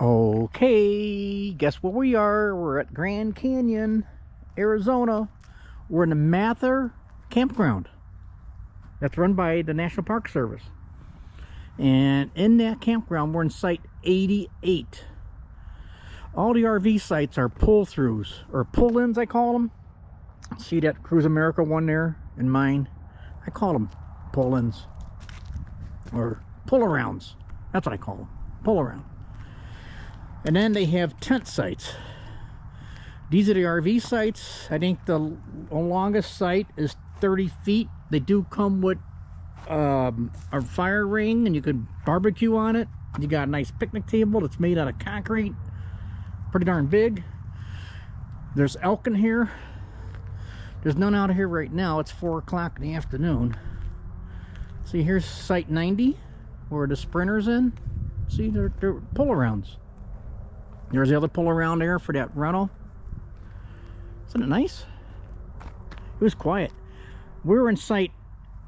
Okay, guess where we are? We're at Grand Canyon, Arizona. We're in the Mather Campground. That's run by the National Park Service. And in that campground, we're in site 88. All the RV sites are pull-throughs, or pull-ins I call them. See that Cruise America one there and mine? I call them pull-ins, or pull-arounds. That's what I call them, pull-around. And then they have tent sites. These are the RV sites. I think the longest site is 30 feet. They do come with a fire ring, and you could barbecue on it. You got a nice picnic table that's made out of concrete. Pretty darn big. There's elk in here. There's none out here right now. It's 4 o'clock in the afternoon. See, here's site 90 where the Sprinter's in. See, they're pull-arounds. There's the other pull-around there for that rental. Isn't it nice? It was quiet. We were in site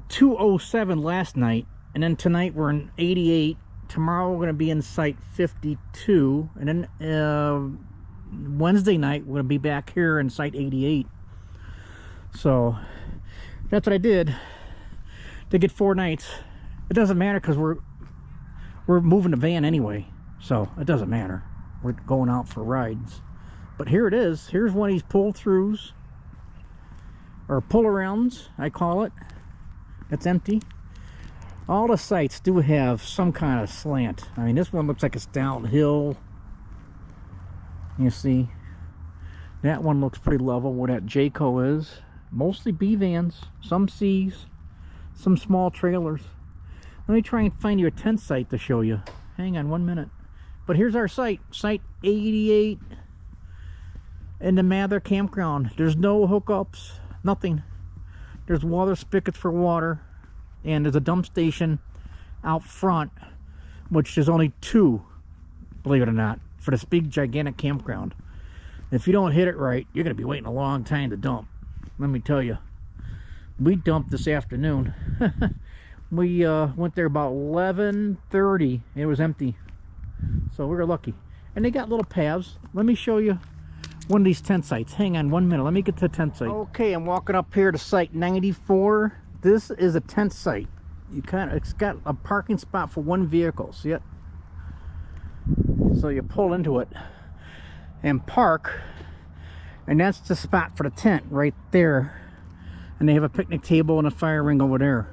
207 last night, and then tonight we're in 88. Tomorrow we're going to be in site 52, and then Wednesday night we're going to be back here in site 88. So that's what I did to get 4 nights. It doesn't matter because we're moving the van anyway, so it doesn't matter. We're going out for rides. But here it is. Here's one of these pull-throughs, or pull-arounds I call it. It's empty. All the sites do have some kind of slant. I mean, this one looks like it's downhill. You see, that one looks pretty level where that Jayco is. Mostly B vans, some C's, some small trailers. Let me try and find you a tent site to show you. Hang on 1 minute. But here's our site, site 88 in the Mather Campground. There's no hookups, nothing. There's water spigots for water, and there's a dump station out front, which is only 2, believe it or not, for this big gigantic campground. If you don't hit it right, you're gonna be waiting a long time to dump. Let me tell you, we dumped this afternoon. We went there about 11:30. It was empty, so we were lucky. And they got little paths. Let me show you one of these tent sites. Hang on 1 minute. Let me get to the tent site. Okay, I'm walking up here to site 94. This is a tent site. It's got a parking spot for 1 vehicle. See it? So you pull into it and park, and that's the spot for the tent right there. And they have a picnic table and a fire ring over there.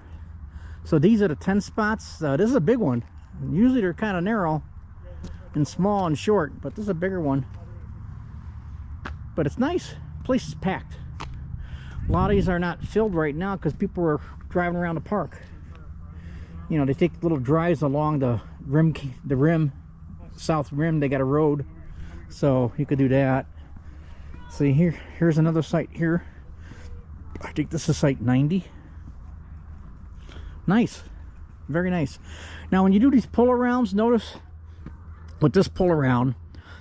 So these are the tent spots. This is a big one. Usually they're kind of narrow and small and short, but this is a bigger one. But it's nice. Place is packed. A lot of these are not filled right now because people are driving around the park. You know, they take little drives along the rim, south rim. They got a road, so you could do that. See, here's another site here. I think this is site 90. Nice, very nice. Now when you do these pull-arounds, notice with this pull-around,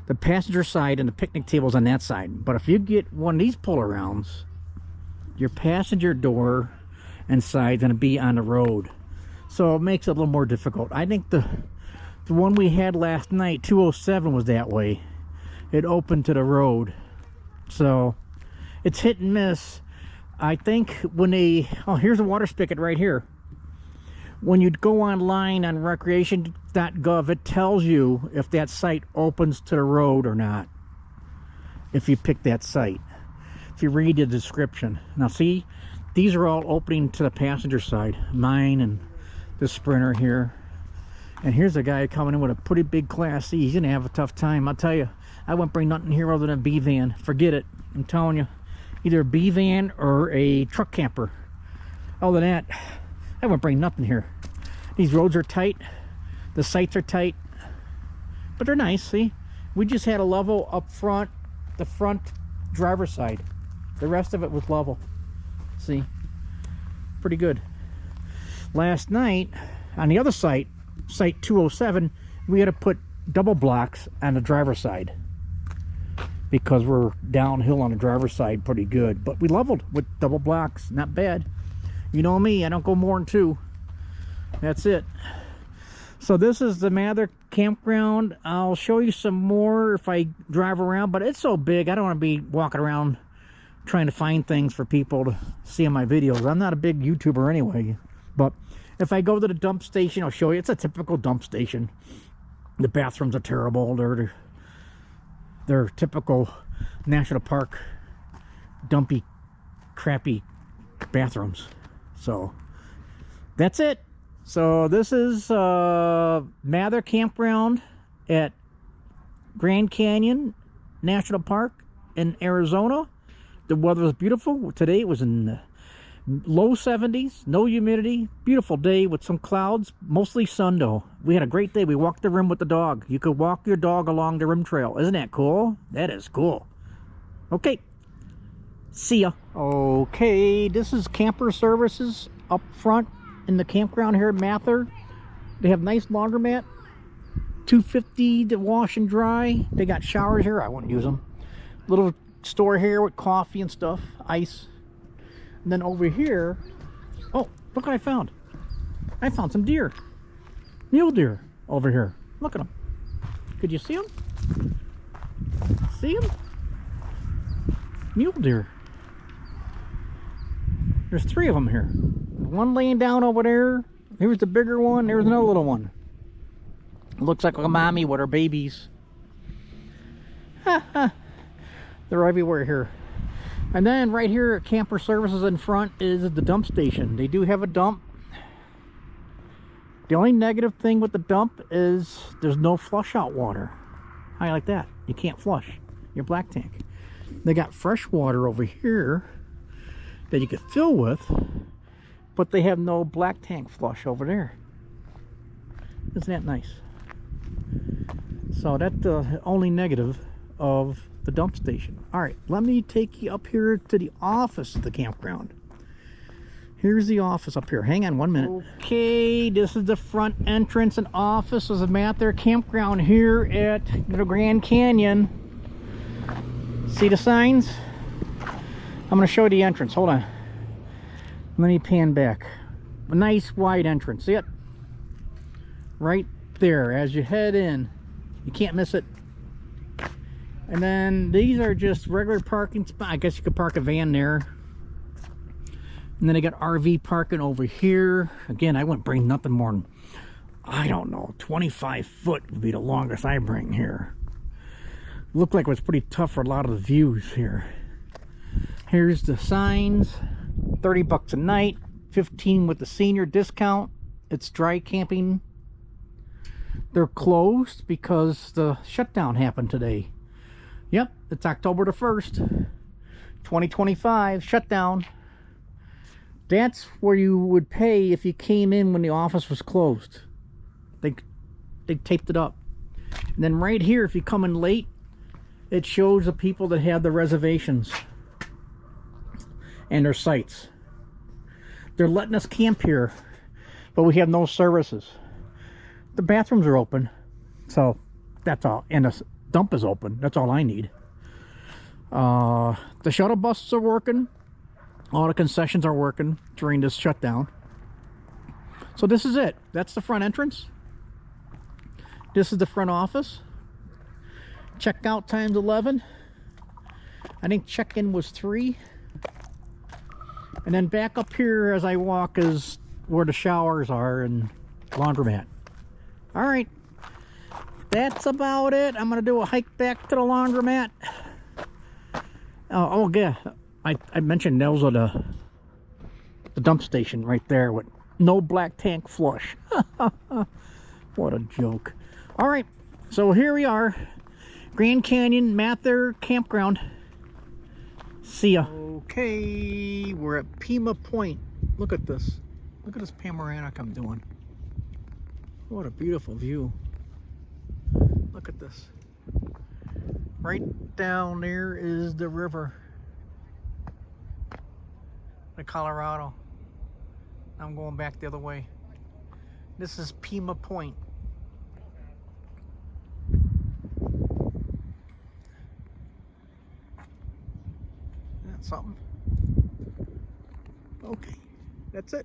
the passenger side and the picnic table's on that side. But if you get one of these pull-arounds, your passenger door and side's gonna be on the road, so it makes it a little more difficult. I think the one we had last night, 207, was that way. It opened to the road, so it's hit and miss. I think when they, oh, here's a water spigot right here. When you go online on recreation.gov, it tells you if that site opens to the road or not, if you pick that site, if you read the description. Now see, these are all opening to the passenger side, mine and the Sprinter here. And here's a guy coming in with a pretty big Class C. He's gonna have a tough time. I'll tell you, I wouldn't bring nothing here other than a B van. Forget it, I'm telling you. Either a B van or a truck camper. Other than that, I wouldn't bring nothing here. These roads are tight, the sites are tight, but they're nice. See, we just had a level up front, the front driver's side. The rest of it was level. See, pretty good. Last night on the other site, site 207, we had to put double blocks on the driver's side because we're downhill on the driver's side pretty good, but we leveled with double blocks. Not bad. You know me, I don't go more than 2. That's it. So this is the Mather Campground. I'll show you some more if I drive around, but it's so big I don't want to be walking around trying to find things for people to see in my videos. I'm not a big YouTuber anyway, but if I go to the dump station, I'll show you. It's a typical dump station. The bathrooms are terrible. They're typical national park dumpy, crappy bathrooms. So that's it. So this is Mather Campground at Grand Canyon National Park in Arizona. The weather was beautiful. Today it was in the low 70s, no humidity, beautiful day with some clouds, mostly sun though. We had a great day. We walked the rim with the dog. You could walk your dog along the rim trail. Isn't that cool? That is cool. Okay, see ya. Okay, this is camper services up front in the campground here at Mather. They have nice laundromat, $2.50 to wash and dry. They got showers here. I wouldn't use them. Little store here with coffee and stuff, ice. And then over here, oh, look what I found. I found some deer, mule deer over here. Look at them. Could you see them? See them? Mule deer. There's 3 of them here. One laying down over there. Here's the bigger one. There's another little one. Looks like a mommy with her babies. They're everywhere here. And then right here at Camper Services in front is the dump station. They do have a dump. The only negative thing with the dump is there's no flush out water. How you like that? You can't flush your black tank. They got fresh water over here that you could fill with, but they have no black tank flush over there. Isn't that nice? So that's the only negative of the dump station. All right, let me take you up here to the office of the campground. Here's the office up here. Hang on 1 minute. Okay, this is the front entrance and office of the Mather Campground here at the Grand Canyon. See the signs? I'm going to show you the entrance. Hold on. Let me pan back. A nice wide entrance. See it? Right there as you head in. You can't miss it. And then these are just regular parking spots. I guess you could park a van there. And then they got RV parking over here. Again, I wouldn't bring nothing more than, I don't know, 25 foot would be the longest I bring here. Looked like it was pretty tough for a lot of the views here. Here's the signs. 30 bucks a night, 15 with the senior discount. It's dry camping. They're closed because the shutdown happened today. Yep, it's October the 1st, 2025, shutdown. That's where you would pay if you came in when the office was closed. They taped it up. And then right here, if you come in late, it shows the people that have the reservations and their sites. They're letting us camp here, but we have no services. The bathrooms are open, so that's all. And the dump is open. That's all I need. The shuttle buses are working. All the concessions are working during this shutdown. So this is it. That's the front entrance. This is the front office. Checkout time's 11. I think check-in was 3. And then back up here as I walk is where the showers are and laundromat. All right. That's about it. I'm going to do a hike back to the laundromat. Oh yeah. I mentioned those are the dump station right there with no black tank flush. What a joke. All right. So here we are. Grand Canyon Mather Campground. See ya. Okay, we're at Pima Point. Look at this. Look at this panoramic I'm doing. What a beautiful view. Look at this. Right down there is the river. The Colorado. I'm going back the other way. This is Pima Point. Something. Okay, that's it.